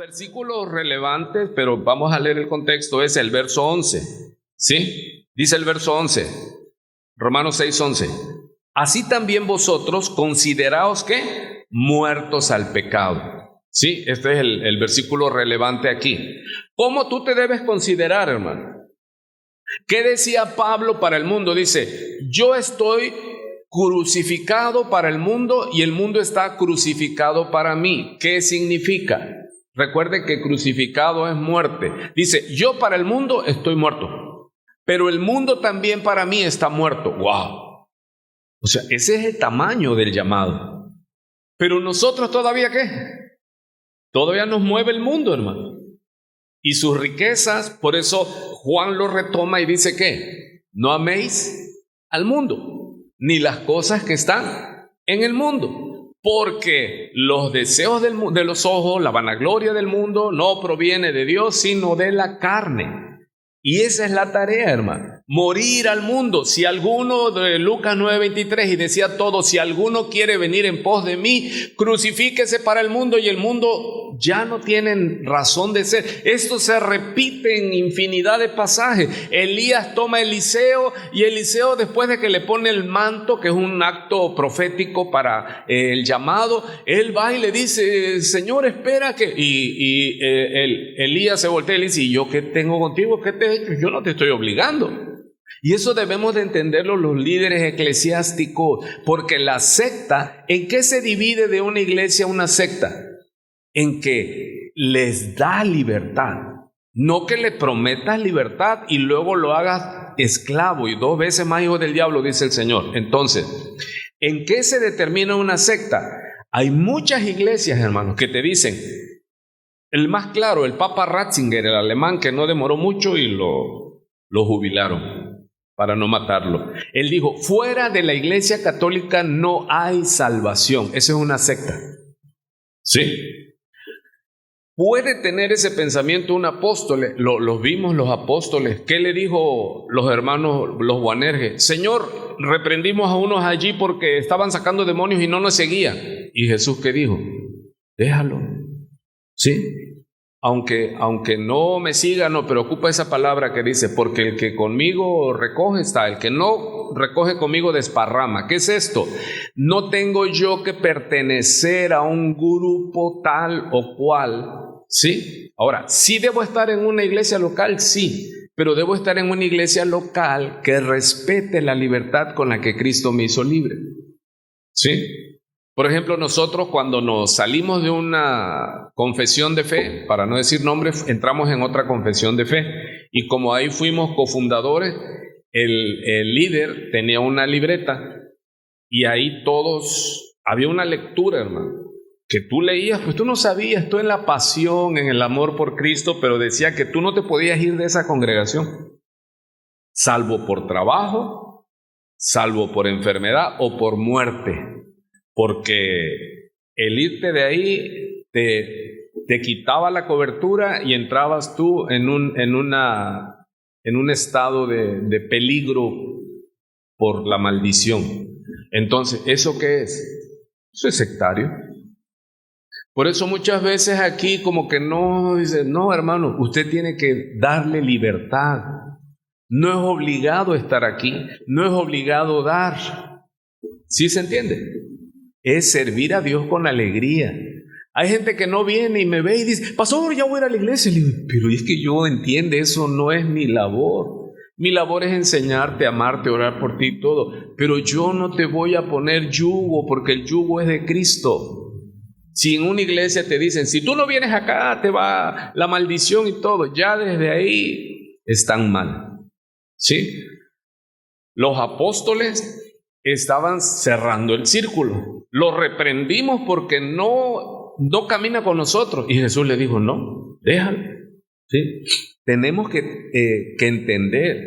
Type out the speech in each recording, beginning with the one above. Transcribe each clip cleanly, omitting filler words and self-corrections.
versículos relevantes, pero vamos a leer el contexto, es el verso 11, ¿sí? Dice el verso 11, Romanos 6:11. Así también vosotros consideraos, ¿qué? Muertos al pecado. Sí, este es el versículo relevante aquí. ¿Cómo tú te debes considerar, hermano? ¿Qué decía Pablo para el mundo? Dice, yo estoy crucificado para el mundo y el mundo está crucificado para mí. ¿Qué significa? Recuerde que crucificado es muerte. Dice, yo para el mundo estoy muerto, pero el mundo también para mí está muerto. ¡Wow! O sea, ese es el tamaño del llamado. Pero nosotros todavía, ¿qué? Todavía nos mueve el mundo, hermano. Y sus riquezas, por eso Juan lo retoma y dice que no améis al mundo, ni las cosas que están en el mundo, porque los deseos de los ojos, la vanagloria del mundo, no proviene de Dios, sino de la carne. Y esa es la tarea, hermano, morir al mundo. Si alguno, de Lucas 9:23, y decía todo, si alguno quiere venir en pos de mí, crucifíquese para el mundo, y el mundo ya no tienen razón de ser. Esto se repite en infinidad de pasajes. Elías toma a Eliseo, y Eliseo, después de que le pone el manto, que es un acto profético para el llamado, él va y le dice, Señor, espera que... Elías se voltea y le dice, ¿y yo qué tengo contigo? ¿Qué te he hecho? Yo no te estoy obligando. Y eso debemos de entenderlo los líderes eclesiásticos, porque la secta, ¿en qué se divide de una iglesia una secta? En que les da libertad, no que le prometas libertad y luego lo hagas esclavo y 2 veces más hijo del diablo, dice el Señor. Entonces, ¿en qué se determina una secta? Hay muchas iglesias, hermanos, que te dicen, el más claro, el Papa Ratzinger, el alemán, que no demoró mucho y lo jubilaron para no matarlo. Él dijo, fuera de la iglesia católica no hay salvación. Esa es una secta. ¿Sí? Puede tener ese pensamiento un apóstol. Los vimos los apóstoles. ¿Qué le dijo los hermanos, los Boanerges? Señor, reprendimos a unos allí porque estaban sacando demonios y no nos seguían. ¿Y Jesús qué dijo? Déjalo. ¿Sí? Aunque no me siga, no preocupa esa palabra que dice, porque el que conmigo recoge está, el que no recoge conmigo desparrama. ¿Qué es esto? No tengo yo que pertenecer a un grupo tal o cual, ¿sí? Ahora, ¿sí debo estar en una iglesia local? Sí, pero debo estar en una iglesia local que respete la libertad con la que Cristo me hizo libre, ¿sí? Por ejemplo, nosotros cuando nos salimos de una confesión de fe, para no decir nombres, entramos en otra confesión de fe. Y como ahí fuimos cofundadores, el líder tenía una libreta y ahí todos, había una lectura, hermano, que tú leías, pues tú no sabías, tú en la pasión, en el amor por Cristo, pero decía que tú no te podías ir de esa congregación, salvo por trabajo, salvo por enfermedad o por muerte. Porque el irte de ahí te quitaba la cobertura y entrabas tú en un estado de peligro por la maldición. Entonces, ¿eso qué es? Eso es sectario. Por eso muchas veces aquí como que no, dice, no, hermano, usted tiene que darle libertad. No es obligado a estar aquí, no es obligado a dar. ¿Sí se entiende? Es servir a Dios con alegría. Hay gente que no viene y me ve y dice, pastor, ya voy a ir a la iglesia. Le digo, pero es que yo entiendo, eso no es mi labor. Mi labor es enseñarte, amarte, orar por ti y todo. Pero yo no te voy a poner yugo, porque el yugo es de Cristo. Si en una iglesia te dicen, si tú no vienes acá, te va la maldición y todo, ya desde ahí están mal. ¿Sí? Los apóstoles estaban cerrando el círculo. Lo reprendimos porque no camina con nosotros. Y Jesús le dijo, no, déjalo. ¿Sí? Tenemos que entender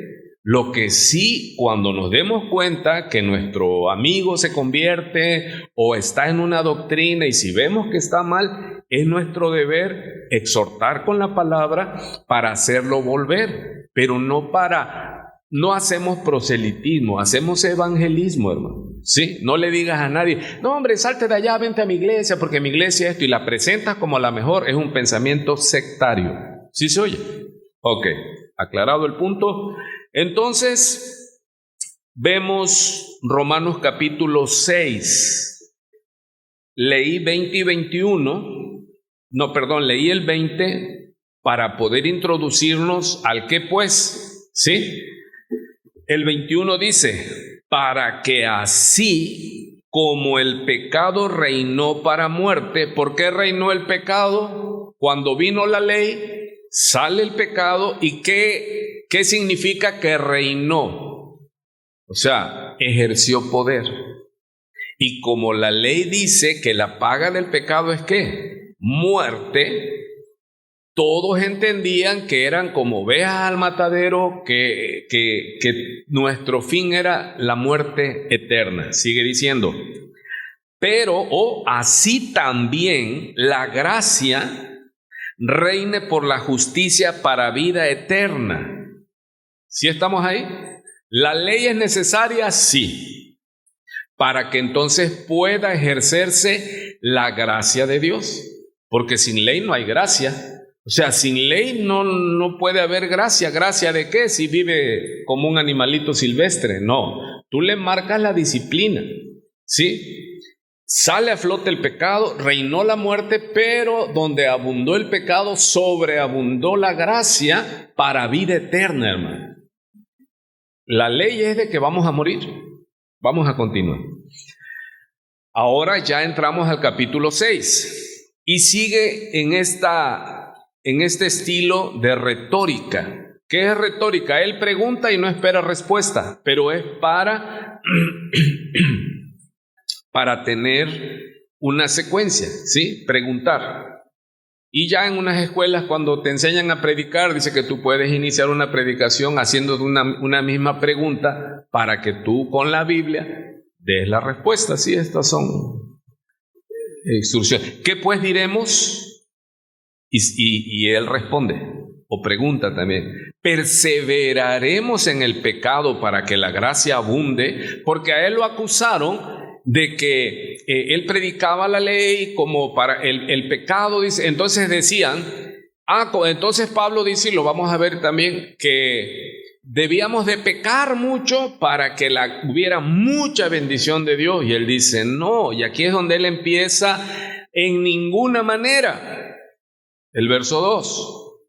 lo que sí, cuando nos demos cuenta que nuestro amigo se convierte o está en una doctrina y si vemos que está mal, es nuestro deber exhortar con la palabra para hacerlo volver, pero no hacemos proselitismo, hacemos evangelismo, hermano. ¿sí? No le digas a nadie, no hombre, salte de allá, vente a mi iglesia, porque mi iglesia esto, y la presentas como la mejor, es un pensamiento sectario. ¿Sí se oye? Ok, aclarado el punto. Entonces, vemos Romanos capítulo 6. Leí 20 y 21, leí el 20 para poder introducirnos al qué pues, ¿sí? El 21 dice, para que así como el pecado reinó para muerte. ¿Por qué reinó el pecado? Cuando vino la ley, sale el pecado. ¿Y qué significa que reinó? O sea, ejerció poder. Y como la ley dice que la paga del pecado es ¿qué? Muerte. Todos entendían que eran como ovejas al matadero, que nuestro fin era la muerte eterna. Sigue diciendo, pero así también la gracia reine por la justicia para vida eterna. ¿Sí estamos ahí? ¿La ley es necesaria? Sí. Para que entonces pueda ejercerse la gracia de Dios. Porque sin ley no hay gracia. O sea, sin ley no puede haber gracia. ¿Gracia de qué? Si vive como un animalito silvestre. No, tú le marcas la disciplina, ¿sí? Sale a flote el pecado, reinó la muerte, pero donde abundó el pecado, sobreabundó la gracia para vida eterna, hermano. La ley es de que vamos a morir. Vamos a continuar. Ahora ya entramos al capítulo 6 y sigue en este estilo de retórica. ¿Qué es retórica? Él pregunta y no espera respuesta, pero es para tener una secuencia, ¿sí? Preguntar. Y ya en unas escuelas cuando te enseñan a predicar, dice que tú puedes iniciar una predicación haciendo una misma pregunta para que tú con la Biblia des la respuesta. Sí, estas son instrucciones. ¿Qué pues diremos? Y él responde, o pregunta también, perseveraremos en el pecado para que la gracia abunde, porque a él lo acusaron de que él predicaba la ley como para el pecado, dice. Entonces decían, entonces Pablo dice, y lo vamos a ver también, que debíamos de pecar mucho para que hubiera mucha bendición de Dios. Y él dice, no, y aquí es donde él empieza, en ninguna manera. El verso 2,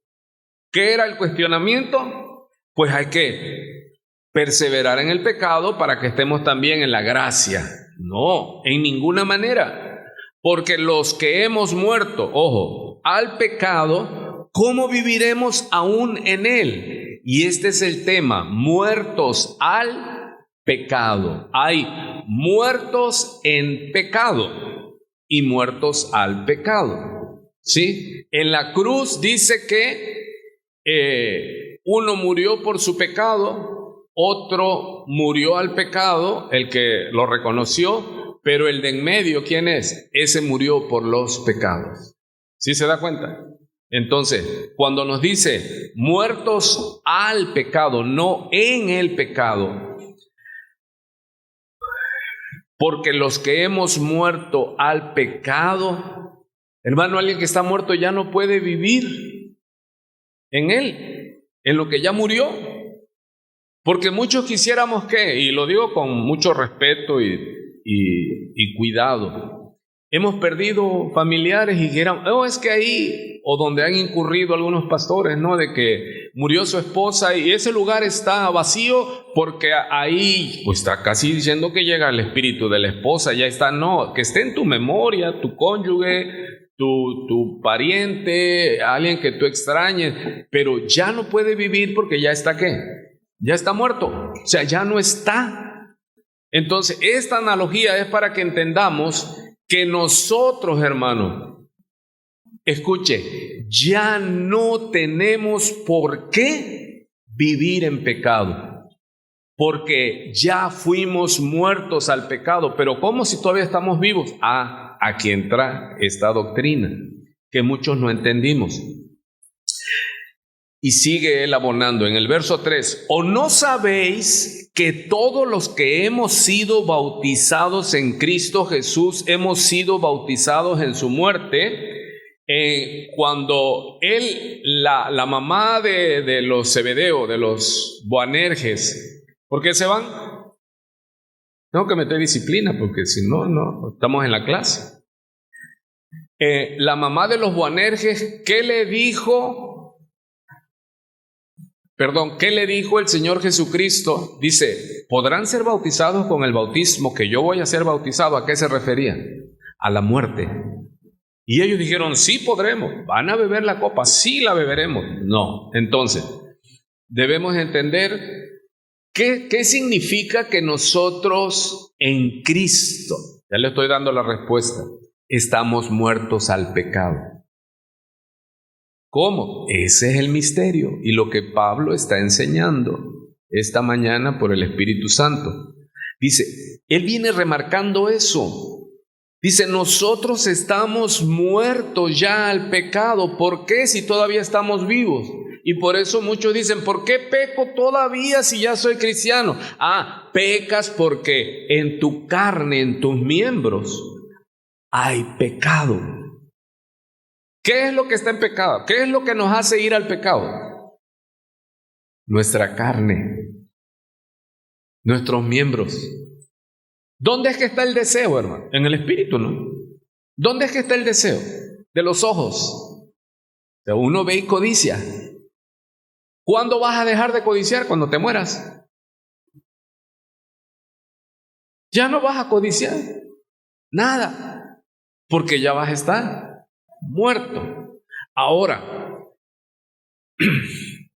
¿qué era el cuestionamiento? Pues hay que perseverar en el pecado para que estemos también en la gracia. No, en ninguna manera, porque los que hemos muerto, ojo, al pecado, ¿cómo viviremos aún en él? Y este es el tema, muertos al pecado. Hay muertos en pecado y muertos al pecado. ¿Sí? En la cruz dice que uno murió por su pecado, otro murió al pecado, el que lo reconoció, pero el de en medio, ¿quién es? Ese murió por los pecados. ¿Sí se da cuenta? Entonces, cuando nos dice muertos al pecado, no en el pecado, porque los que hemos muerto al pecado, hermano, alguien que está muerto ya no puede vivir en él, en lo que ya murió. Porque muchos quisiéramos que, y lo digo con mucho respeto y cuidado, hemos perdido familiares y dijeran, es que ahí, o donde han incurrido algunos pastores, ¿no? De que murió su esposa y ese lugar está vacío porque ahí, pues está casi diciendo que llega el espíritu de la esposa, ya está, no, que esté en tu memoria, tu cónyuge, tu pariente, alguien que tú extrañes, pero ya no puede vivir porque ya está ¿qué? Ya está muerto, o sea, ya no está. Entonces, esta analogía es para que entendamos que nosotros, hermano, escuche, ya no tenemos por qué vivir en pecado, porque ya fuimos muertos al pecado. Pero ¿cómo si todavía estamos vivos? Aquí entra esta doctrina que muchos no entendimos. Y sigue él abonando en el verso 3. ¿O no sabéis que todos los que hemos sido bautizados en Cristo Jesús hemos sido bautizados en su muerte? Cuando la mamá de los Zebedeo, de los Boanerges, ¿por qué se van? Tengo que meter disciplina porque si no, no estamos en la clase. La mamá de los Boanerges, ¿qué le dijo el Señor Jesucristo? Dice, ¿podrán ser bautizados con el bautismo que yo voy a ser bautizado? ¿A qué se refería? A la muerte. Y ellos dijeron, sí podremos. ¿Van a beber la copa? Sí la beberemos. No. Entonces, debemos entender qué significa que nosotros en Cristo, ya le estoy dando la respuesta, estamos muertos al pecado. ¿Cómo? Ese es el misterio y lo que Pablo está enseñando esta mañana por el Espíritu Santo. Dice, él viene remarcando eso. Dice, nosotros estamos muertos ya al pecado. ¿Por qué si todavía estamos vivos? Y por eso muchos dicen, ¿por qué peco todavía si ya soy cristiano? Pecas porque en tu carne, en tus miembros, hay pecado. ¿Qué es lo que está en pecado? ¿Qué es lo que nos hace ir al pecado? Nuestra carne, nuestros miembros. ¿Dónde es que está el deseo, hermano? En el espíritu, ¿no? ¿Dónde es que está el deseo? De los ojos. Uno ve y codicia. ¿Cuándo vas a dejar de codiciar? Cuando te mueras. Ya no vas a codiciar nada, porque ya vas a estar muerto. Ahora,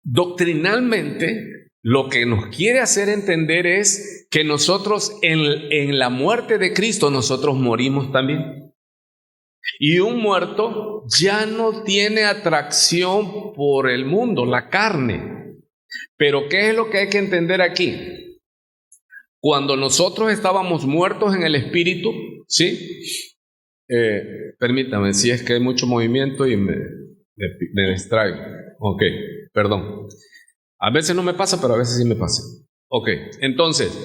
doctrinalmente, lo que nos quiere hacer entender es que nosotros en la muerte de Cristo, nosotros morimos también. Y un muerto ya no tiene atracción por el mundo, la carne. Pero ¿qué es lo que hay que entender aquí? Cuando nosotros estábamos muertos en el espíritu, ¿sí? Permítame, si es que hay mucho movimiento y me distraigo. Ok, perdón. A veces no me pasa, pero a veces sí me pasa. Ok, entonces,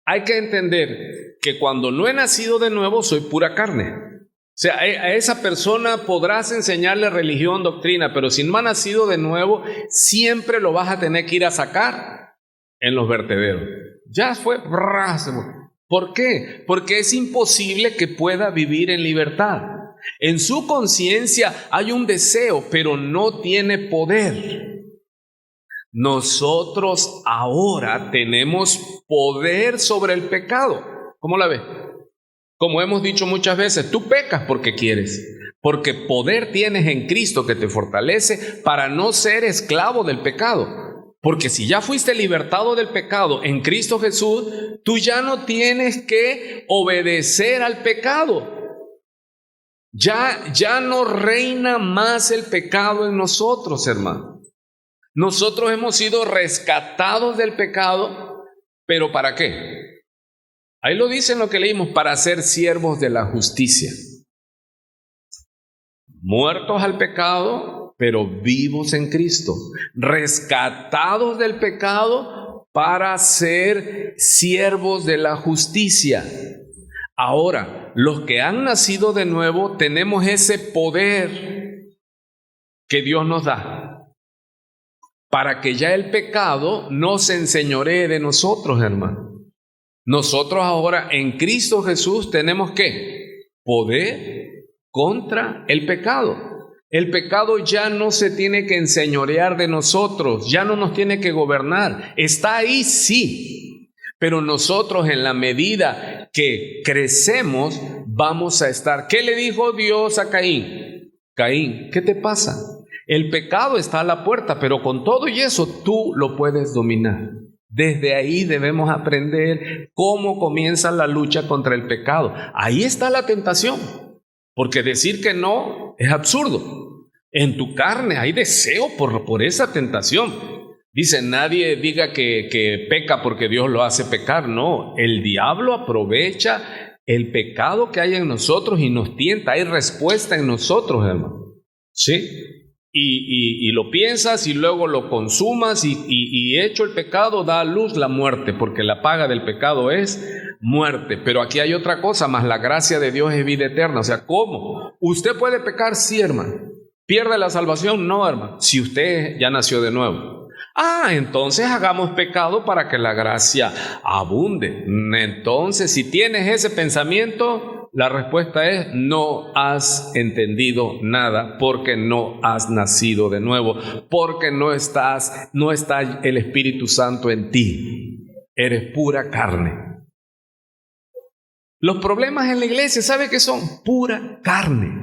hay que entender que cuando no he nacido de nuevo, soy pura carne. O sea, a esa persona podrás enseñarle religión, doctrina, pero si no ha nacido de nuevo, siempre lo vas a tener que ir a sacar en los vertederos. Ya fue. ¿Por qué? Porque es imposible que pueda vivir en libertad. En su conciencia hay un deseo, pero no tiene poder. Nosotros ahora tenemos poder sobre el pecado. ¿Cómo la ves? Como hemos dicho muchas veces, tú pecas porque quieres, porque poder tienes en Cristo que te fortalece para no ser esclavo del pecado. Porque si ya fuiste libertado del pecado en Cristo Jesús, tú ya no tienes que obedecer al pecado. Ya no reina más el pecado en nosotros, hermano. Nosotros hemos sido rescatados del pecado, ¿pero para qué? Ahí lo dice en lo que leímos, para ser siervos de la justicia. Muertos al pecado, pero vivos en Cristo. Rescatados del pecado para ser siervos de la justicia. Ahora, los que han nacido de nuevo tenemos ese poder que Dios nos da para que ya el pecado no se enseñoree de nosotros, hermano. Nosotros ahora en Cristo Jesús tenemos ¿qué? Poder contra el pecado. El pecado ya no se tiene que enseñorear de nosotros, ya no nos tiene que gobernar. Está ahí, sí, pero nosotros en la medida que crecemos vamos a estar. ¿Qué le dijo Dios a Caín? Caín, ¿qué te pasa? El pecado está a la puerta, pero con todo y eso tú lo puedes dominar. Desde ahí debemos aprender cómo comienza la lucha contra el pecado. Ahí está la tentación, porque decir que no es absurdo. En tu carne hay deseo por esa tentación. Dice, nadie diga que peca porque Dios lo hace pecar. No, el diablo aprovecha el pecado que hay en nosotros y nos tienta. Hay respuesta en nosotros, hermano. ¿Sí? y lo piensas y luego lo consumas y hecho el pecado da a luz la muerte, porque la paga del pecado es muerte. Pero aquí hay otra cosa, más la gracia de Dios es vida eterna. O sea, ¿cómo? ¿Usted puede pecar? Sí, hermano. ¿Pierde la salvación? No, hermano. Si usted ya nació de nuevo. Entonces hagamos pecado para que la gracia abunde. Entonces, si tienes ese pensamiento, la respuesta es: no has entendido nada, porque no has nacido de nuevo, porque no está el Espíritu Santo en ti. Eres pura carne. Los problemas en la iglesia, ¿sabe qué son? Pura carne.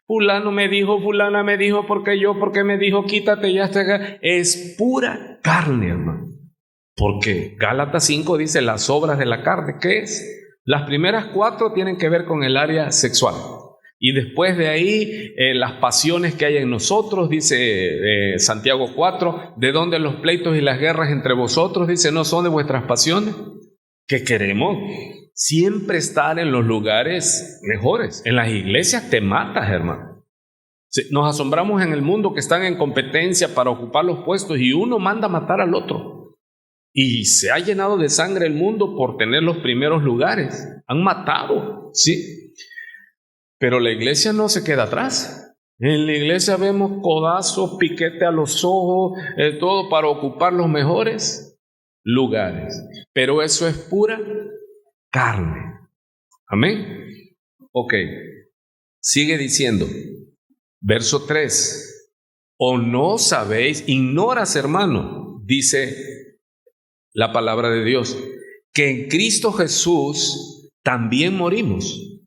Fulano me dijo, fulana me dijo, porque me dijo, quítate ya. Es pura carne, hermano. Porque Gálatas 5 dice las obras de la carne. ¿Qué es? Las primeras 4 tienen que ver con el área sexual. Y después de ahí, las pasiones que hay en nosotros, dice Santiago 4, ¿de dónde los pleitos y las guerras entre vosotros? Dice, ¿no son de vuestras pasiones? ¿Qué queremos? Siempre estar en los lugares mejores. En las iglesias te matas, hermano. Nos asombramos en el mundo que están en competencia para ocupar los puestos y uno manda a matar al otro. Y se ha llenado de sangre el mundo por tener los primeros lugares. Han matado, sí. Pero la iglesia no se queda atrás. En la iglesia vemos codazos, piquete a los ojos, todo para ocupar los mejores lugares. Pero eso es pura carne. Amén. Ok. Sigue diciendo, verso 3. ¿O no sabéis? Ignoras, hermano, dice la palabra de Dios, que en Cristo Jesús también morimos.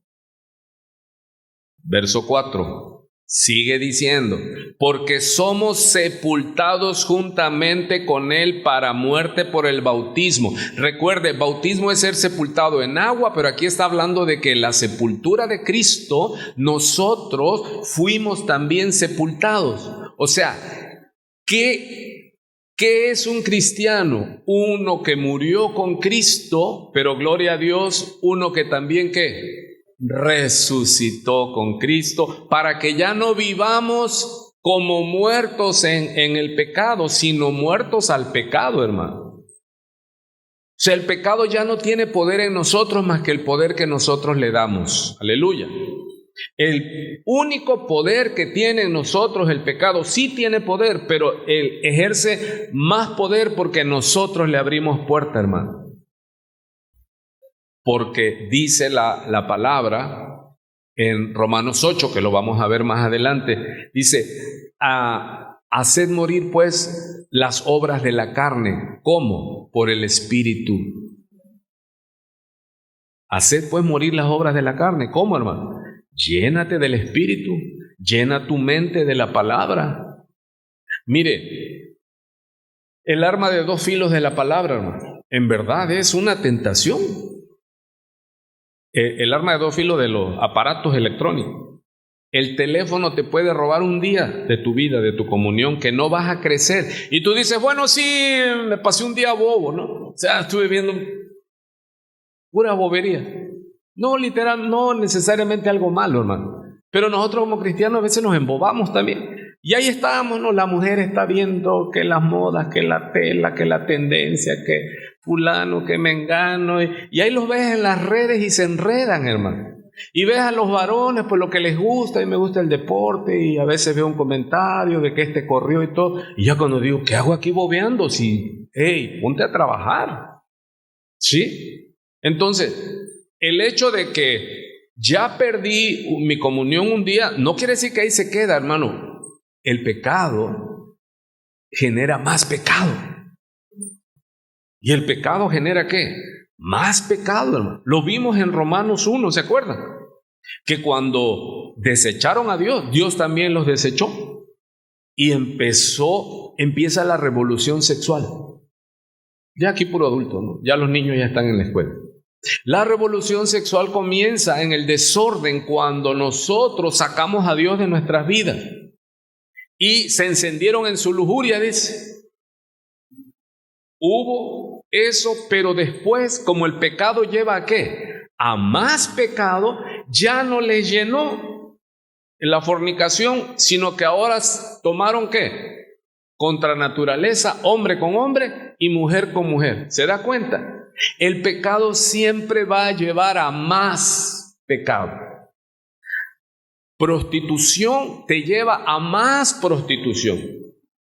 Verso 4. Sigue diciendo, porque somos sepultados juntamente con Él para muerte por el bautismo. Recuerde, bautismo es ser sepultado en agua, pero aquí está hablando de que en la sepultura de Cristo nosotros fuimos también sepultados. O sea, ¿qué es un cristiano? Uno que murió con Cristo, pero gloria a Dios, uno que también ¿qué? Resucitó con Cristo, para que ya no vivamos como muertos en el pecado, sino muertos al pecado, hermano. O sea, el pecado ya no tiene poder en nosotros más que el poder que nosotros le damos. Aleluya. El único poder que tiene en nosotros el pecado sí tiene poder, pero él ejerce más poder porque nosotros le abrimos puerta, hermano. Porque dice la palabra en Romanos 8, que lo vamos a ver más adelante, dice, haced morir pues las obras de la carne. ¿Cómo? Por el Espíritu. Haced pues morir las obras de la carne. ¿Cómo, hermano? Llénate del Espíritu, llena tu mente de la palabra. Mire, el arma de 2 filos de la palabra, hermano, en verdad es una tentación. El arma de 2 filos de los aparatos electrónicos. El teléfono te puede robar un día de tu vida, de tu comunión, que no vas a crecer. Y tú dices, bueno, sí, me pasé un día bobo, ¿no? O sea, estuve viendo pura bobería. No, literal, no necesariamente algo malo, hermano. Pero nosotros como cristianos a veces nos embobamos también. Y ahí estábamos, ¿no? La mujer está viendo que las modas, que la tela, que la tendencia, que fulano, que mengano. Y ahí los ves en las redes y se enredan, hermano. Y ves a los varones, pues lo que les gusta, y me gusta el deporte, y a veces veo un comentario de que este corrió y todo. Y ya cuando digo, ¿qué hago aquí bobeando? Si, hey, ponte a trabajar. ¿Sí? Entonces, el hecho de que ya perdí mi comunión un día, no quiere decir que ahí se queda, hermano. El pecado genera más pecado. ¿Y el pecado genera qué? Más pecado, hermano. Lo vimos en Romanos 1, ¿se acuerdan? Que cuando desecharon a Dios, Dios también los desechó. Y empieza la revolución sexual. Ya aquí puro adulto, ¿no? Ya los niños ya están en la escuela. La revolución sexual comienza en el desorden cuando nosotros sacamos a Dios de nuestras vidas. Y se encendieron en su lujuria, dice. Hubo eso, pero después, como el pecado lleva a ¿qué? A más pecado, ya no les llenó. la fornicación, sino que ahora tomaron ¿qué? Contra naturaleza, hombre con hombre y mujer con mujer. ¿Se da cuenta? El pecado siempre va a llevar a más pecado. Prostitución te lleva a más prostitución.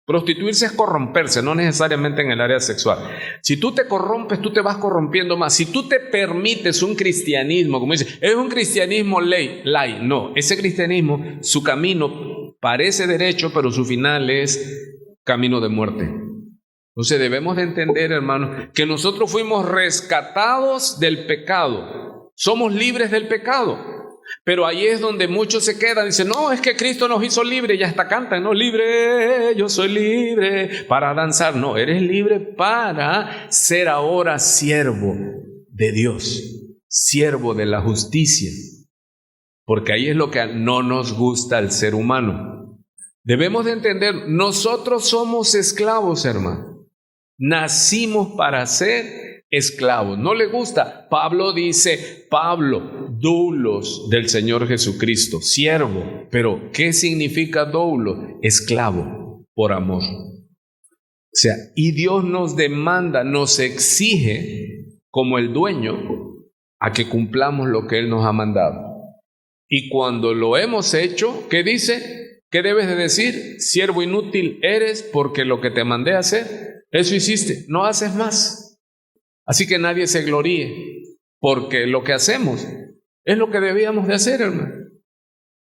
Prostituirse es corromperse, no necesariamente en el área sexual. Si tú te corrompes, tú te vas corrompiendo más. Si tú te permites un cristianismo, como dice, es un cristianismo light. No, ese cristianismo, su camino parece derecho, pero su final es camino de muerte. Entonces debemos de entender, hermanos, que nosotros fuimos rescatados del pecado. Somos libres del pecado. Pero ahí es donde muchos se quedan, dicen, no, es que Cristo nos hizo libres, y hasta cantan, no, libre, yo soy libre para danzar. No, eres libre para ser ahora siervo de Dios, siervo de la justicia, porque ahí es lo que no nos gusta al ser humano. Debemos de entender, nosotros somos esclavos, hermano, nacimos para ser esclavos. ¿No le gusta? Pablo dice, Pablo, doulos del Señor Jesucristo, siervo. Pero ¿qué significa doulo? Esclavo por amor. O sea, y Dios nos demanda, nos exige como el dueño a que cumplamos lo que Él nos ha mandado. Y cuando lo hemos hecho, ¿qué dice? ¿Qué debes de decir? Siervo inútil eres, porque lo que te mandé a hacer, eso hiciste, no haces más. Así que nadie se gloríe, porque lo que hacemos es lo que debíamos de hacer, hermano.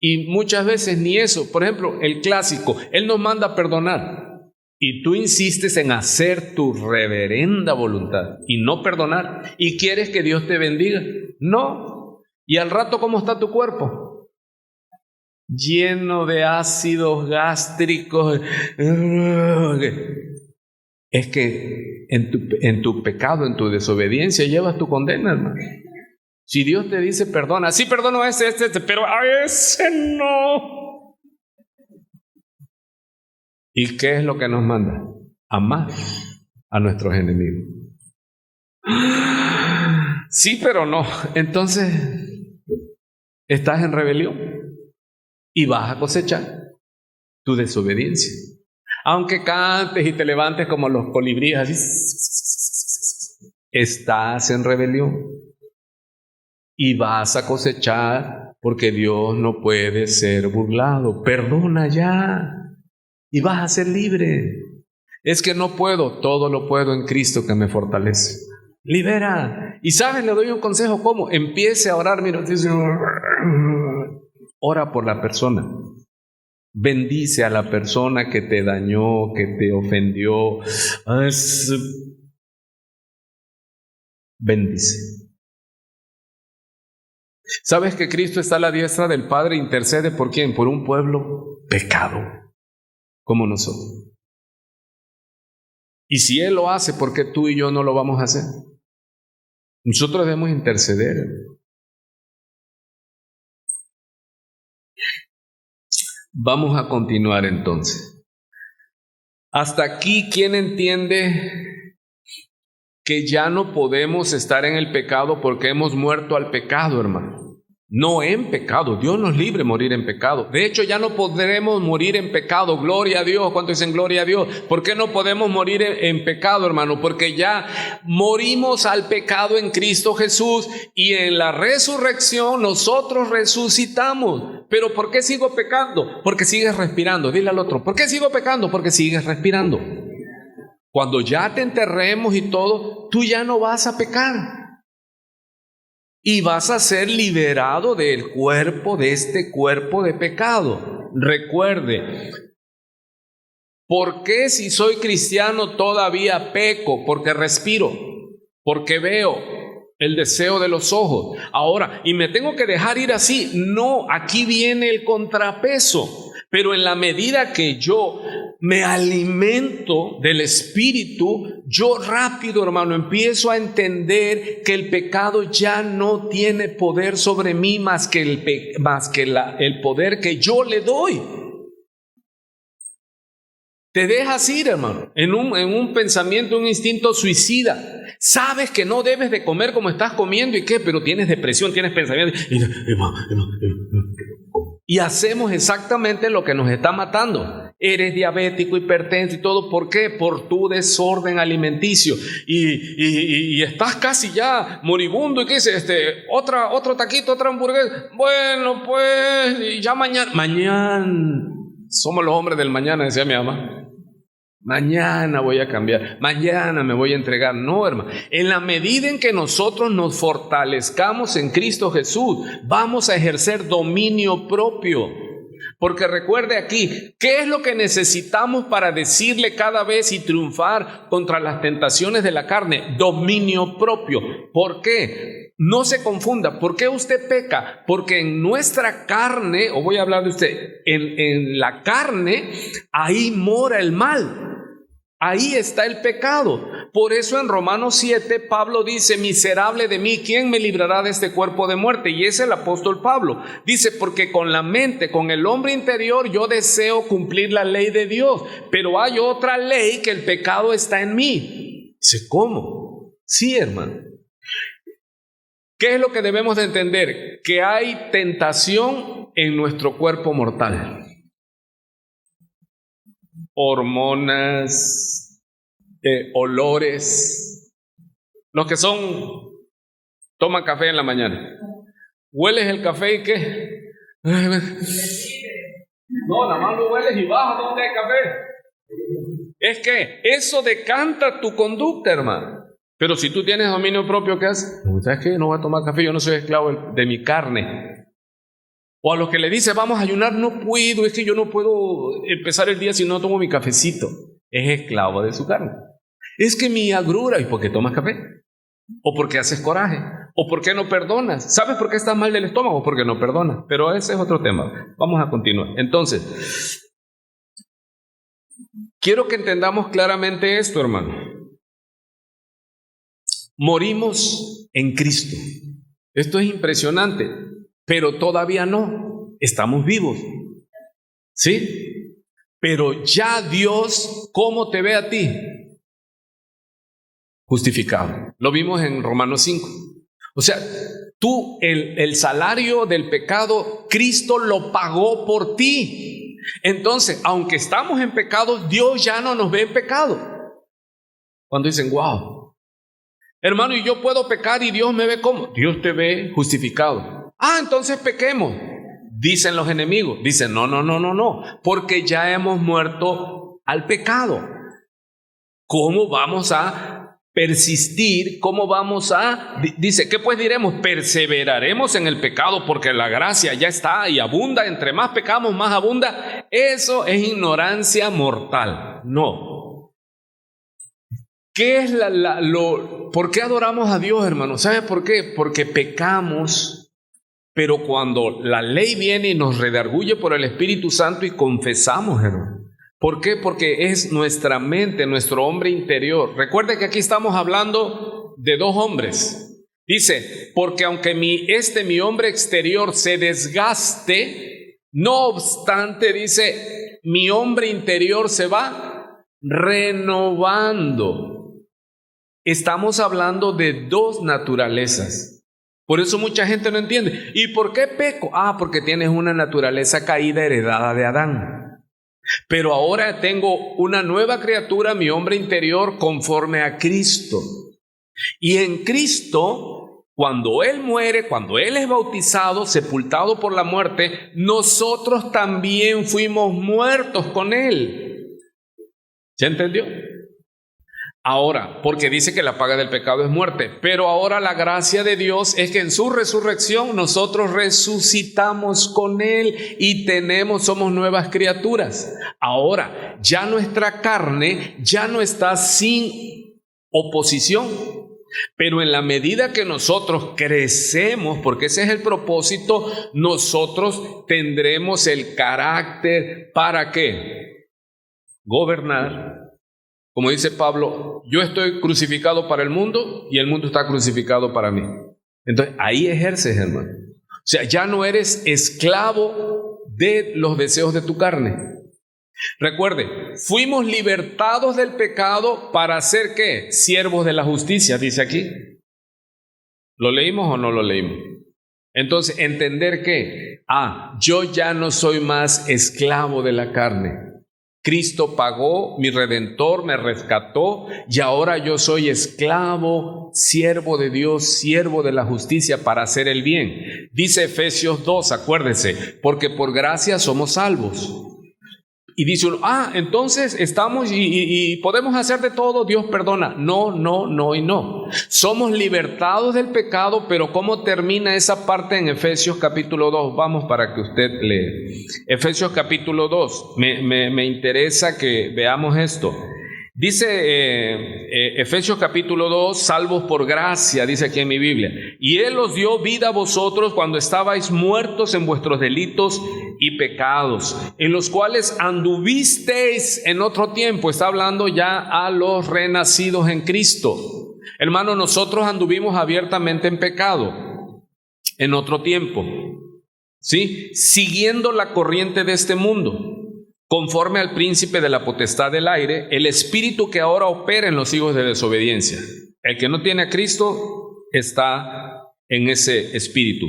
Y muchas veces ni eso. Por ejemplo, el clásico, Él nos manda a perdonar, y tú insistes en hacer tu reverenda voluntad y no perdonar, y quieres que Dios te bendiga. No. Y al rato, ¿cómo está tu cuerpo? Lleno de ácidos gástricos. Es que en tu pecado, en tu desobediencia, llevas tu condena, hermano. Si Dios te dice perdona, sí perdono a este, pero a ese no. ¿Y qué es lo que nos manda? Amar a nuestros enemigos. Sí, pero no. Entonces, estás en rebelión y vas a cosechar tu desobediencia. Aunque cantes y te levantes como los colibríes, así, estás en rebelión y vas a cosechar, porque Dios no puede ser burlado. Perdona ya y vas a ser libre. Es que no puedo, todo lo puedo en Cristo que me fortalece. Libera. Y sabes, le doy un consejo, ¿cómo? Empiece a orar, mira, ora por la persona. Bendice a la persona que te dañó, que te ofendió. Bendice. ¿Sabes que Cristo está a la diestra del Padre e intercede por quién? Por un pueblo pecado, como nosotros. Y si Él lo hace, ¿por qué tú y yo no lo vamos a hacer? Nosotros debemos interceder. Vamos a continuar entonces. Hasta aquí, ¿quién entiende que ya no podemos estar en el pecado porque hemos muerto al pecado, hermano? No en pecado, Dios nos libre de morir en pecado. De hecho, ya no podremos morir en pecado. Gloria a Dios. ¿Cuántos dicen gloria a Dios? ¿Por qué no podemos morir en pecado, hermano? Porque ya morimos al pecado en Cristo Jesús, y en la resurrección nosotros resucitamos. ¿Pero por qué sigo pecando? Porque sigues respirando. Dile al otro, ¿por qué sigo pecando? Porque sigues respirando. Cuando ya te enterremos y todo, tú ya no vas a pecar. Y vas a ser liberado del cuerpo, de este cuerpo de pecado. Recuerde, ¿por qué si soy cristiano todavía peco? Porque respiro, porque veo el deseo de los ojos. Ahora, ¿y me tengo que dejar ir así? No, aquí viene el contrapeso. Pero en la medida que yo me alimento del Espíritu, yo rápido, hermano, empiezo a entender que el pecado ya no tiene poder sobre mí más que el poder que yo le doy. Te dejas ir, hermano, en un pensamiento, un instinto suicida. Sabes que no debes de comer como estás comiendo y qué, pero tienes depresión, tienes pensamientos. Y hacemos exactamente lo que nos está matando. Eres diabético, hipertenso y todo. ¿Por qué? Por tu desorden alimenticio. Y estás casi ya moribundo. ¿Y qué dices? Otro taquito, otra hamburguesa. Bueno, pues ya mañana. Somos los hombres del mañana, decía mi mamá. Mañana voy a cambiar, mañana me voy a entregar. No, hermano. En la medida en que nosotros nos fortalezcamos en Cristo Jesús, vamos a ejercer dominio propio. Porque recuerde aquí, ¿qué es lo que necesitamos para decirle cada vez y triunfar contra las tentaciones de la carne? Dominio propio. ¿Por qué? No se confunda. ¿Por qué usted peca? Porque en nuestra carne, o voy a hablar de usted, en la carne, ahí mora el mal. Ahí está el pecado. Por eso en Romanos 7 Pablo dice: miserable de mí, ¿quién me librará de este cuerpo de muerte? Y es el apóstol Pablo. Dice: porque con la mente, con el hombre interior, yo deseo cumplir la ley de Dios, pero hay otra ley, que el pecado está en mí. Dice: ¿cómo? Sí, hermano. ¿Qué es lo que debemos de entender? Que hay tentación en nuestro cuerpo mortal. Hormonas, olores. Los que toman café en la mañana. ¿Hueles el café y qué? No, nada más lo hueles y bajas donde hay café. Es que eso decanta tu conducta, hermano. Pero si tú tienes dominio propio, ¿qué haces? ¿Sabes qué? No voy a tomar café, yo no soy esclavo de mi carne. O a los que le dice: vamos a ayunar, no puedo, es que yo no puedo empezar el día si no tomo mi cafecito. Es esclavo de su carne. Es que mi agrura. ¿Y por qué tomas café? ¿O por qué haces coraje? ¿O por qué no perdonas? ¿Sabes por qué estás mal del estómago? Porque no perdonas. Pero ese es otro tema. Vamos a continuar. Entonces, quiero que entendamos claramente esto, hermano. Morimos en Cristo. Esto es impresionante. Pero todavía no, estamos vivos, ¿sí? Pero ya Dios, ¿cómo te ve a ti? Justificado. Lo vimos en Romanos 5. O sea, tú, el salario del pecado, Cristo lo pagó por ti. Entonces, aunque estamos en pecado, Dios ya no nos ve en pecado. Cuando dicen: wow, hermano, y yo puedo pecar y Dios me ve como. Dios te ve justificado. Entonces pequemos, dicen los enemigos. Dicen: no, porque ya hemos muerto al pecado. ¿Cómo vamos a persistir? ¿Cómo vamos a...? Dice: ¿qué pues diremos? Perseveraremos en el pecado porque la gracia ya está y abunda. Entre más pecamos, más abunda. Eso es ignorancia mortal. No. ¿Qué es ¿Por qué adoramos a Dios, hermano? ¿Sabe por qué? Porque pecamos. Pero cuando la ley viene y nos redarguye por el Espíritu Santo y confesamos, hermano. ¿Por qué? Porque es nuestra mente, nuestro hombre interior. Recuerde que aquí estamos hablando de dos hombres. Dice: porque aunque mi hombre exterior se desgaste, no obstante, dice, mi hombre interior se va renovando. Estamos hablando de dos naturalezas. Por eso mucha gente no entiende. ¿Y por qué peco? Porque tienes una naturaleza caída heredada de Adán. Pero ahora tengo una nueva criatura, mi hombre interior, conforme a Cristo. Y en Cristo, cuando Él muere, cuando Él es bautizado, sepultado por la muerte, nosotros también fuimos muertos con Él. ¿Ya entendió? Ahora, porque dice que la paga del pecado es muerte, pero ahora la gracia de Dios es que en su resurrección nosotros resucitamos con Él y somos nuevas criaturas. Ahora, ya nuestra carne ya no está sin oposición, pero en la medida que nosotros crecemos, porque ese es el propósito, nosotros tendremos el carácter para ¿qué? Gobernar. Como dice Pablo: yo estoy crucificado para el mundo y el mundo está crucificado para mí. Entonces ahí ejerces, hermano. O sea, ya no eres esclavo de los deseos de tu carne. Recuerde, fuimos libertados del pecado para ser ¿qué? Siervos de la justicia, dice aquí. ¿Lo leímos o no lo leímos? Entonces, entender que, yo ya no soy más esclavo de la carne. Cristo pagó, mi Redentor me rescató y ahora yo soy esclavo, siervo de Dios, siervo de la justicia para hacer el bien. Dice Efesios 2, acuérdese, porque por gracia somos salvos. Y dice uno, entonces estamos y podemos hacer de todo, Dios perdona. No, no, no y no. Somos libertados del pecado, pero ¿cómo termina esa parte en Efesios capítulo 2? Vamos para que usted lea. Efesios capítulo 2, me interesa que veamos esto. Dice Efesios capítulo 2, salvos por gracia, dice aquí en mi Biblia. Y Él os dio vida a vosotros cuando estabais muertos en vuestros delitos y pecados, en los cuales anduvisteis en otro tiempo. Está hablando ya a los renacidos en Cristo. Hermano, nosotros anduvimos abiertamente en pecado en otro tiempo, ¿sí? Siguiendo la corriente de este mundo, conforme al príncipe de la potestad del aire, el espíritu que ahora opera en los hijos de desobediencia. El que no tiene a Cristo está en ese espíritu,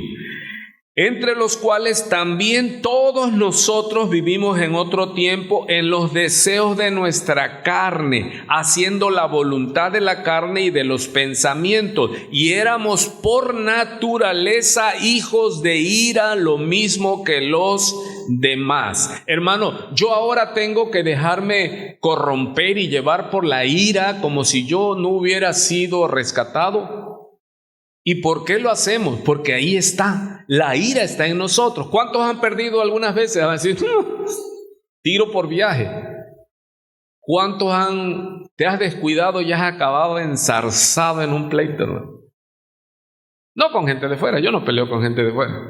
entre los cuales también todos nosotros vivimos en otro tiempo en los deseos de nuestra carne, haciendo la voluntad de la carne y de los pensamientos, y éramos por naturaleza hijos de ira, lo mismo que los demás. Hermano, yo ahora tengo que dejarme corromper y llevar por la ira como si yo no hubiera sido rescatado. ¿Y por qué lo hacemos? Porque ahí está, la ira está en nosotros. ¿Cuántos han perdido algunas veces? Van a decir, tiro por viaje. ¿Cuántos te has descuidado y has acabado enzarzado en un pleito? No con gente de fuera, yo no peleo con gente de fuera.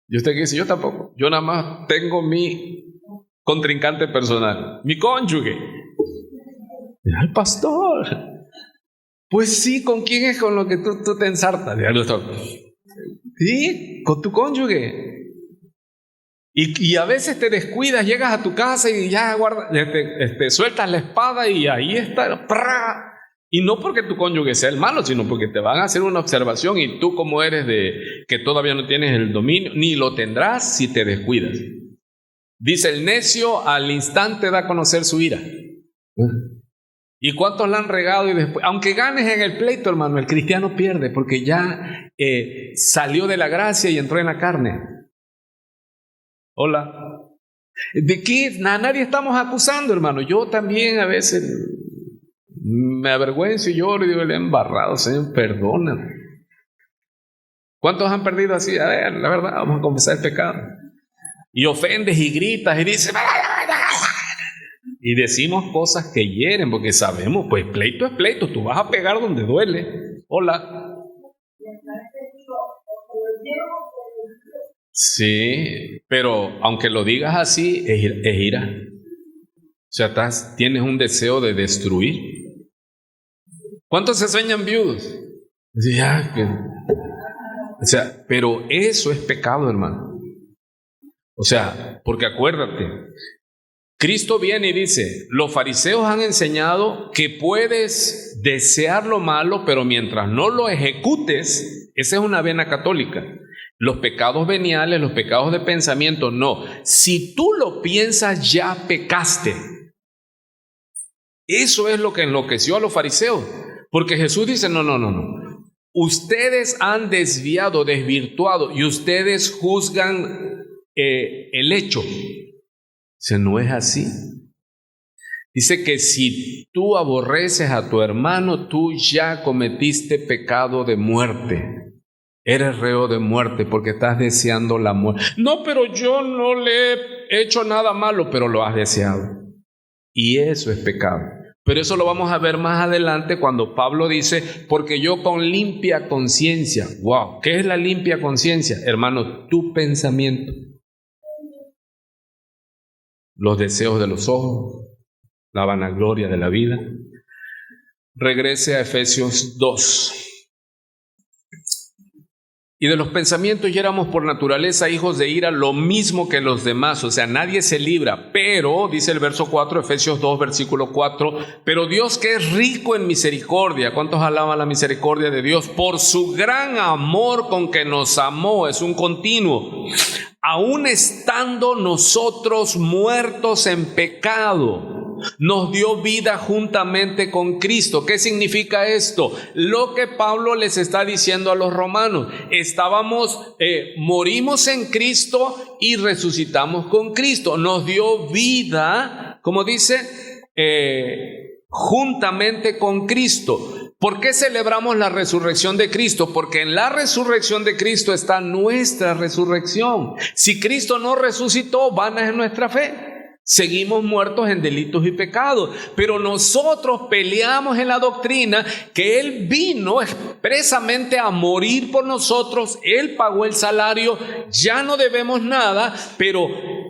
Y usted que dice, yo tampoco. Yo nada más tengo mi contrincante personal, mi cónyuge. El pastor. Pues sí, ¿con quién es con lo que tú te ensartas? Sí, con tu cónyuge. Y a veces te descuidas, llegas a tu casa y ya sueltas la espada y ahí está. ¡Pra! Y no porque tu cónyuge sea el malo, sino porque te van a hacer una observación y tú, como eres de que todavía no tienes el dominio, ni lo tendrás si te descuidas. Dice el necio, al instante da a conocer su ira. ¿Y cuántos la han regado? Y después, aunque ganes en el pleito, hermano, el cristiano pierde porque ya salió de la gracia y entró en la carne. Hola. ¿De qué? A nadie estamos acusando, hermano. Yo también a veces me avergüenzo y lloro y digo, le he embarrado, Señor, perdóname. ¿Cuántos han perdido así? A ver, la verdad, vamos a confesar el pecado. Y ofendes y gritas y dices, y decimos cosas que hieren, porque sabemos, pues pleito es pleito, tú vas a pegar donde duele. Hola. Sí, pero aunque lo digas así, es ira. O sea, tienes un deseo de destruir. ¿Cuántos se sueñan viudos? O sea, pero eso es pecado, hermano. O sea, porque acuérdate, Cristo viene y dice, los fariseos han enseñado que puedes desear lo malo, pero mientras no lo ejecutes, esa es una vena católica. Los pecados veniales, los pecados de pensamiento, no. Si tú lo piensas, ya pecaste. Eso es lo que enloqueció a los fariseos, porque Jesús dice, no. Ustedes han desviado, desvirtuado, y ustedes juzgan el hecho. Dice, no es así. Dice que si tú aborreces a tu hermano, tú ya cometiste pecado de muerte. Eres reo de muerte porque estás deseando la muerte. No, pero yo no le he hecho nada malo, pero lo has deseado. Y eso es pecado. Pero eso lo vamos a ver más adelante cuando Pablo dice, porque yo con limpia conciencia. Wow, ¿qué es la limpia conciencia? Hermano, tu pensamiento. Los deseos de los ojos, la vanagloria de la vida. Regrese a Efesios 2. Y de los pensamientos ya éramos por naturaleza hijos de ira, lo mismo que los demás. O sea, nadie se libra. Pero, dice el verso 4, Efesios 2, versículo 4, pero Dios, que es rico en misericordia. ¿Cuántos alaban la misericordia de Dios? Por su gran amor con que nos amó. Es un continuo. Aún estando nosotros muertos en pecado, nos dio vida juntamente con Cristo. ¿Qué significa esto? Lo que Pablo les está diciendo a los romanos. Morimos en Cristo y resucitamos con Cristo. Nos dio vida, como dice, juntamente con Cristo. ¿Por qué celebramos la resurrección de Cristo? Porque en la resurrección de Cristo está nuestra resurrección. Si Cristo no resucitó, vana es nuestra fe. Seguimos muertos en delitos y pecados, pero nosotros peleamos en la doctrina que Él vino expresamente a morir por nosotros. Él pagó el salario, ya no debemos nada, pero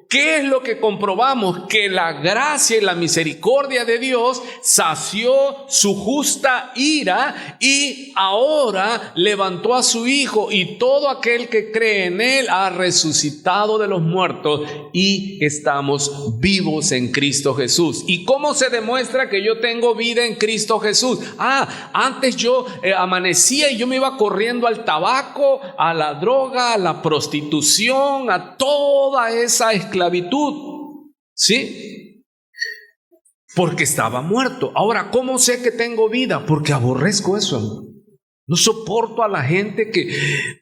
¿qué es lo que comprobamos? Que la gracia y la misericordia de Dios sació su justa ira y ahora levantó a su Hijo, y todo aquel que cree en Él ha resucitado de los muertos y estamos vivos en Cristo Jesús. ¿Y cómo se demuestra que yo tengo vida en Cristo Jesús? Antes yo amanecía y yo me iba corriendo al tabaco, a la droga, a la prostitución, a toda esa esclavitud, ¿sí? Porque estaba muerto. Ahora, ¿cómo sé que tengo vida? Porque aborrezco eso. No soporto a la gente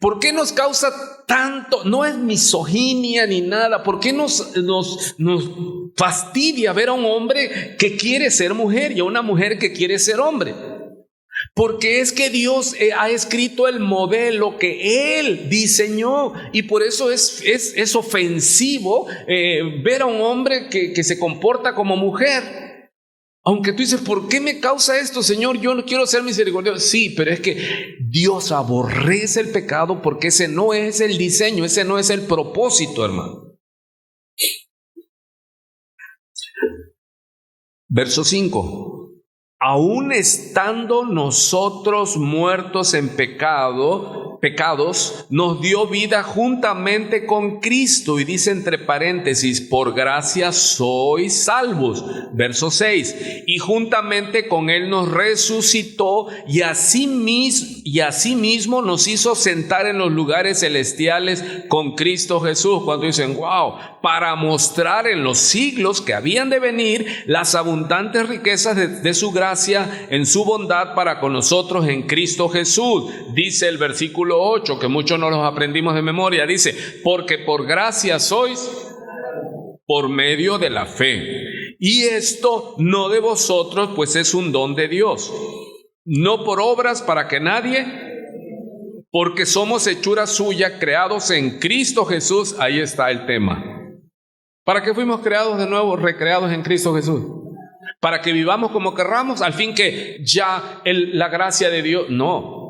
¿por qué nos causa tanto? No es misoginia ni nada. ¿Por qué nos fastidia ver a un hombre que quiere ser mujer y a una mujer que quiere ser hombre? Porque es que Dios ha escrito el modelo que Él diseñó, y por eso es ofensivo ver a un hombre que se comporta como mujer. Aunque tú dices, ¿por qué me causa esto, Señor? Yo no quiero ser misericordioso. Sí, pero es que Dios aborrece el pecado porque ese no es el diseño, ese no es el propósito, hermano. Verso 5. Aún estando nosotros muertos en pecados, nos dio vida juntamente con Cristo. Y dice entre paréntesis, por gracia sois salvos. Verso 6. Y juntamente con Él nos resucitó y asimismo nos hizo sentar en los lugares celestiales con Cristo Jesús. Cuando dicen, wow, para mostrar en los siglos que habían de venir las abundantes riquezas de su gracia en su bondad para con nosotros en Cristo Jesús. Dice el versículo 8, que muchos no los aprendimos de memoria, dice, porque por gracia sois por medio de la fe. Y esto no de vosotros, pues es un don de Dios, no por obras para que nadie, porque somos hechura suya, creados en Cristo Jesús. Ahí está el tema. ¿Para qué fuimos creados de nuevo, recreados en Cristo Jesús? Para que vivamos como querramos, al fin que ya la gracia de Dios. No.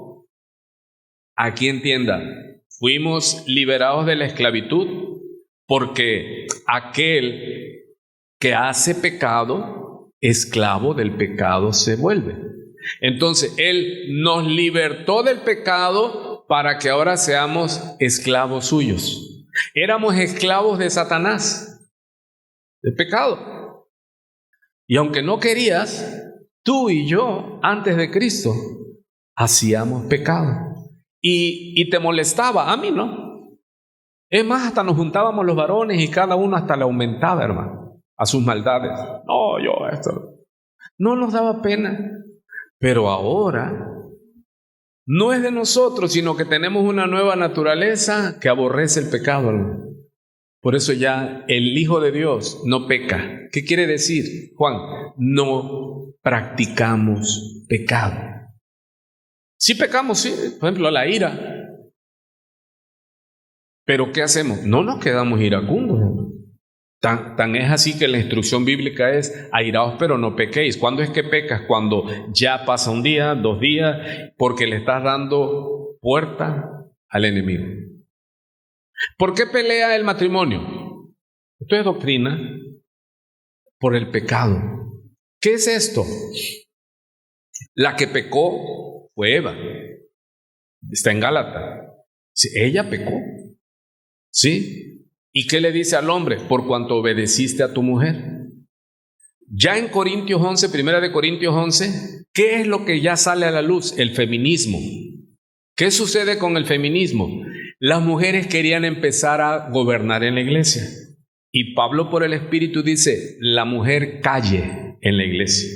Aquí entienda, fuimos liberados de la esclavitud porque aquel que hace pecado, esclavo del pecado se vuelve. Entonces, Él nos libertó del pecado para que ahora seamos esclavos suyos. Éramos esclavos de Satanás, del pecado. Y aunque no querías, tú y yo, antes de Cristo, hacíamos pecado. Y te molestaba, a mí no. Es más, hasta nos juntábamos los varones y cada uno hasta le aumentaba, hermano, a sus maldades. No, yo esto. No nos daba pena. Pero ahora no es de nosotros, sino que tenemos una nueva naturaleza que aborrece el pecado, hermano. Por eso ya el Hijo de Dios no peca. ¿Qué quiere decir, Juan? No practicamos pecado. Sí pecamos, sí. Por ejemplo, la ira. Pero ¿qué hacemos? No nos quedamos iracundos. Tan es así que la instrucción bíblica es airaos pero no pequéis. ¿Cuándo es que pecas? Cuando ya pasa un día, 2 días, porque le estás dando puerta al enemigo. ¿Por qué pelea el matrimonio? Esto es doctrina. Por el pecado. ¿Qué es esto? La que pecó fue Eva. Está en Gálatas. Sí, ella pecó. ¿Sí? ¿Y qué le dice al hombre? Por cuanto obedeciste a tu mujer. Ya en Corintios 11, primera de Corintios 11, ¿qué es lo que ya sale a la luz? El feminismo. ¿Qué sucede con el feminismo? Las mujeres querían empezar a gobernar en la iglesia. Y Pablo por el Espíritu dice, la mujer calle en la iglesia,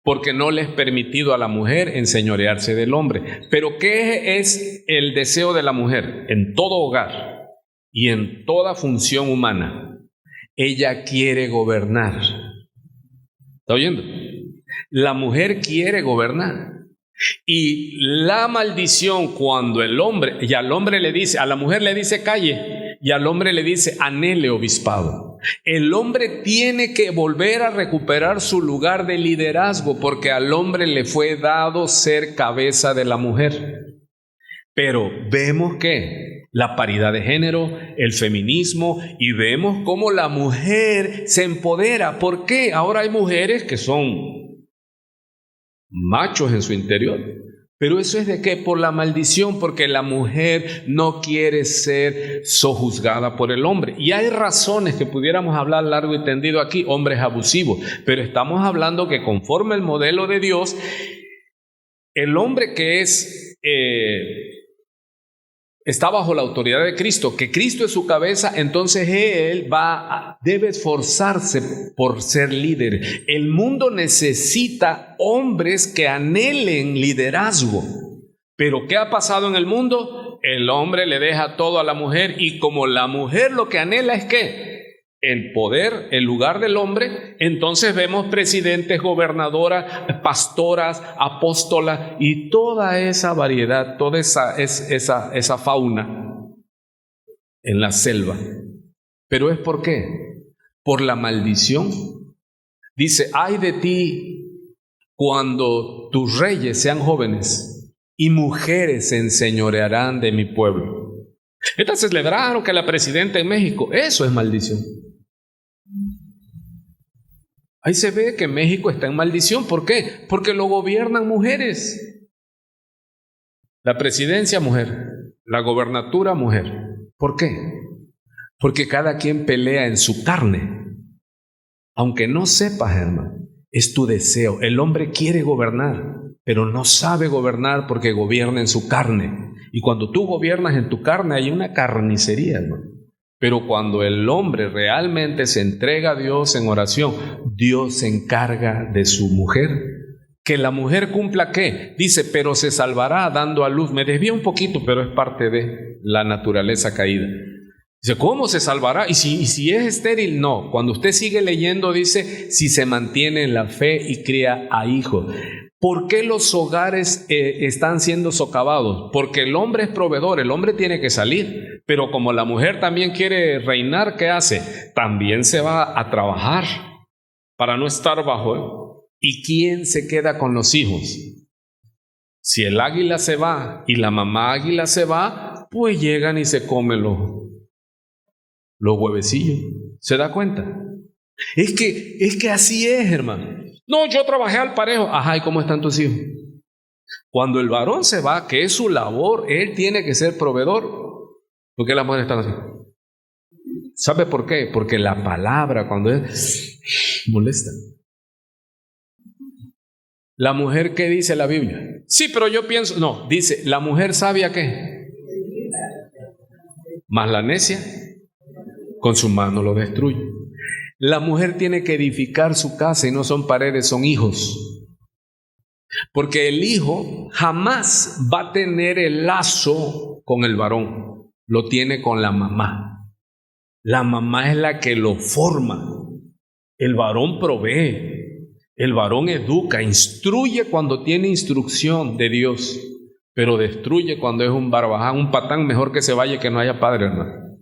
porque no le es permitido a la mujer enseñorearse del hombre. Pero ¿qué es el deseo de la mujer? En todo hogar y en toda función humana, ella quiere gobernar. ¿Está oyendo? La mujer quiere gobernar. Y la maldición cuando el hombre, y al hombre le dice, a la mujer le dice calle, y al hombre le dice anhele obispado. El hombre tiene que volver a recuperar su lugar de liderazgo, porque al hombre le fue dado ser cabeza de la mujer. Pero vemos que la paridad de género, el feminismo, y vemos cómo la mujer se empodera. ¿Por qué? Ahora hay mujeres que son machos en su interior. Pero eso es de qué? Por la maldición, porque la mujer no quiere ser sojuzgada por el hombre. Y hay razones que pudiéramos hablar largo y tendido aquí, hombres abusivos, pero estamos hablando que conforme el modelo de Dios, el hombre que está bajo la autoridad de Cristo, que Cristo es su cabeza, entonces él debe esforzarse por ser líder. El mundo necesita hombres que anhelen liderazgo. Pero ¿qué ha pasado en el mundo? El hombre le deja todo a la mujer, y como la mujer lo que anhela es ¿qué? El poder, el lugar del hombre, entonces vemos presidentes, gobernadoras, pastoras, apóstolas y toda esa variedad, toda esa fauna en la selva. ¿Pero es por qué? Por la maldición. Dice, ay de ti cuando tus reyes sean jóvenes y mujeres se enseñorearán de mi pueblo. Estas celebraron que la presidenta en México, eso es maldición. Ahí se ve que México está en maldición. ¿Por qué? Porque lo gobiernan mujeres. La presidencia, mujer. La gobernatura, mujer. ¿Por qué? Porque cada quien pelea en su carne. Aunque no sepas, hermano, es tu deseo. El hombre quiere gobernar, pero no sabe gobernar porque gobierna en su carne. Y cuando tú gobiernas en tu carne hay una carnicería, hermano. Pero cuando el hombre realmente se entrega a Dios en oración, Dios se encarga de su mujer. Que la mujer cumpla ¿qué? Dice, pero se salvará dando a luz. Me desvío un poquito, pero es parte de la naturaleza caída. Dice, ¿cómo se salvará? ¿Y si es estéril? No. Cuando usted sigue leyendo, dice, si se mantiene en la fe y cría a hijos. ¿Por qué los hogares están siendo socavados? Porque el hombre es proveedor, el hombre tiene que salir. Pero como la mujer también quiere reinar, ¿qué hace? También se va a trabajar para no estar bajo él. ¿Y quién se queda con los hijos? Si el águila se va y la mamá águila se va, pues llegan y se comen los huevecillos. ¿Se da cuenta? Es que así es, hermano. No, yo trabajé al parejo. Ajá, ¿y cómo están tus hijos? Cuando el varón se va, que es su labor, él tiene que ser proveedor. ¿Por qué las mujeres están así? ¿Sabe por qué? Porque la palabra cuando es molesta. La mujer, ¿qué dice la Biblia? Sí, pero yo pienso, no, dice, la mujer sabia ¿qué? Mas la necia con su mano lo destruye. La mujer tiene que edificar su casa y no son paredes, son hijos. Porque el hijo jamás va a tener el lazo con el varón, lo tiene con la mamá. La mamá es la que lo forma. El varón provee, el varón educa, instruye cuando tiene instrucción de Dios, pero destruye cuando es un barbaján, un patán, mejor que se vaya y que no haya padre, hermano.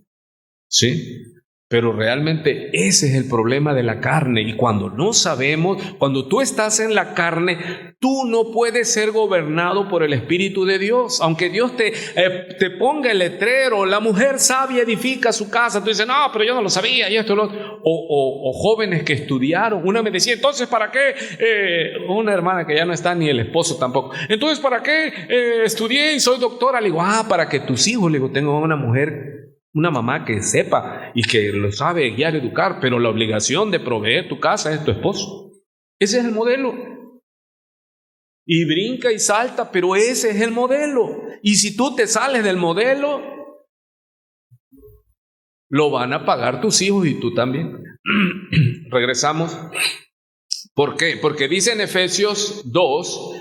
¿Sí? Pero realmente ese es el problema de la carne. Y cuando no sabemos, cuando tú estás en la carne, tú no puedes ser gobernado por el Espíritu de Dios. Aunque Dios te ponga el letrero, la mujer sabia edifica su casa. Tú dices, no, pero yo no lo sabía y esto, lo otro. O jóvenes que estudiaron. Una me decía, entonces, ¿para qué? Una hermana que ya no está, ni el esposo tampoco. Entonces, ¿para qué estudié y soy doctora? Le digo, para que tus hijos, le digo, tengo una mujer, una mamá que sepa y que lo sabe guiar, educar, pero la obligación de proveer tu casa es tu esposo. Ese es el modelo. Y brinca y salta, pero ese es el modelo. Y si tú te sales del modelo, lo van a pagar tus hijos y tú también. Regresamos. ¿Por qué? Porque dice en Efesios 2,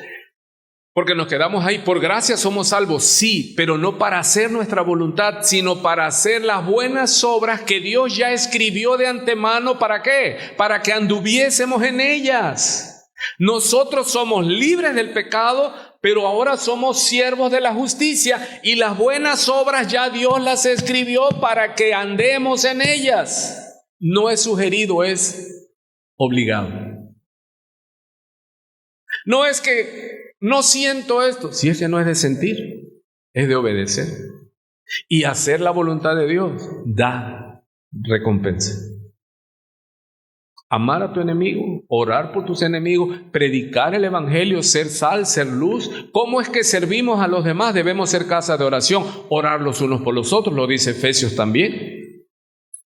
porque nos quedamos ahí, por gracia somos salvos, sí, pero no para hacer nuestra voluntad, sino para hacer las buenas obras que Dios ya escribió de antemano. ¿Para qué? Para que anduviésemos en ellas. Nosotros somos libres del pecado, pero ahora somos siervos de la justicia, y las buenas obras ya Dios las escribió para que andemos en ellas. No es sugerido, es obligado. No es que no siento esto. Si es que no es de sentir, es de obedecer. Y hacer la voluntad de Dios da recompensa. Amar a tu enemigo, orar por tus enemigos, predicar el evangelio, ser sal, ser luz. ¿Cómo es que servimos a los demás? Debemos ser casa de oración, orar los unos por los otros, lo dice Efesios también.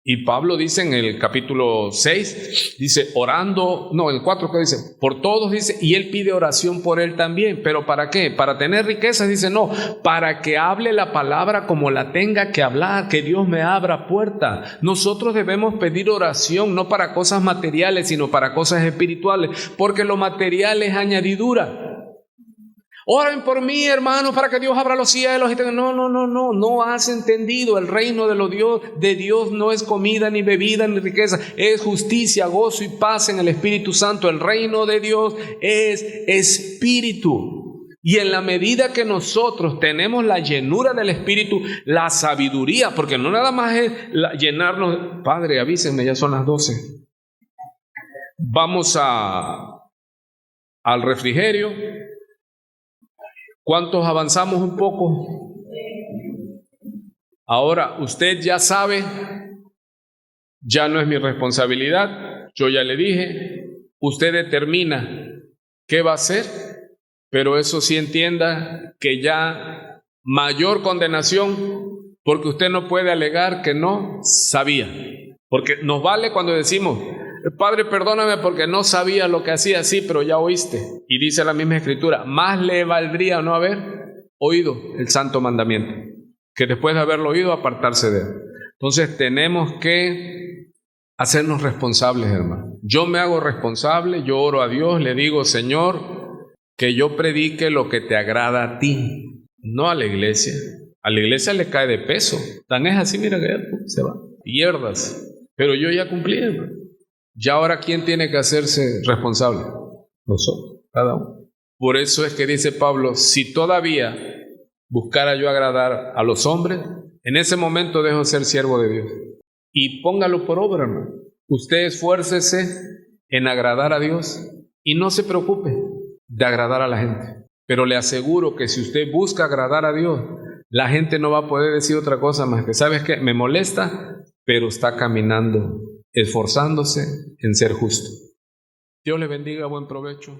Y Pablo dice en el capítulo 6, dice orando, no, el 4 que dice, por todos dice, y él pide oración por él también. ¿Pero para qué? ¿Para tener riquezas? Dice, no, para que hable la palabra como la tenga que hablar, que Dios me abra puerta. Nosotros debemos pedir oración, no para cosas materiales, sino para cosas espirituales, porque lo material es añadidura. Oren por mí, hermanos, para que Dios abra los cielos. No has entendido. El reino de Dios no es comida, ni bebida, ni riqueza. Es justicia, gozo y paz en el Espíritu Santo. El reino de Dios es espíritu. Y en la medida que nosotros tenemos la llenura del Espíritu, la sabiduría, porque no nada más es llenarnos. Padre, avísenme, ya son las 12. Vamos al refrigerio. ¿Cuántos avanzamos un poco? Ahora, usted ya sabe, ya no es mi responsabilidad, yo ya le dije, usted determina qué va a hacer, pero eso sí entienda que ya mayor condenación, porque usted no puede alegar que no sabía, porque nos vale cuando decimos, Padre, perdóname porque no sabía lo que hacía, sí, pero ya oíste. Y dice la misma Escritura, más le valdría no haber oído el santo mandamiento, que después de haberlo oído, apartarse de él. Entonces tenemos que hacernos responsables, hermano. Yo me hago responsable, yo oro a Dios, le digo, Señor, que yo predique lo que te agrada a ti, no a la iglesia. A la iglesia le cae de peso. Tan es así, mira que se va. Hierdas. Pero yo ya cumplí, hermano. Ya ahora, ¿quién tiene que hacerse responsable? Nosotros, cada uno. Por eso es que dice Pablo, si todavía buscara yo agradar a los hombres, en ese momento dejo de ser siervo de Dios. Y póngalo por obra, hermano. Usted esfuércese en agradar a Dios y no se preocupe de agradar a la gente. Pero le aseguro que si usted busca agradar a Dios, la gente no va a poder decir otra cosa más que, ¿sabes qué? Me molesta, pero está caminando, esforzándose en ser justo. Dios le bendiga, buen provecho.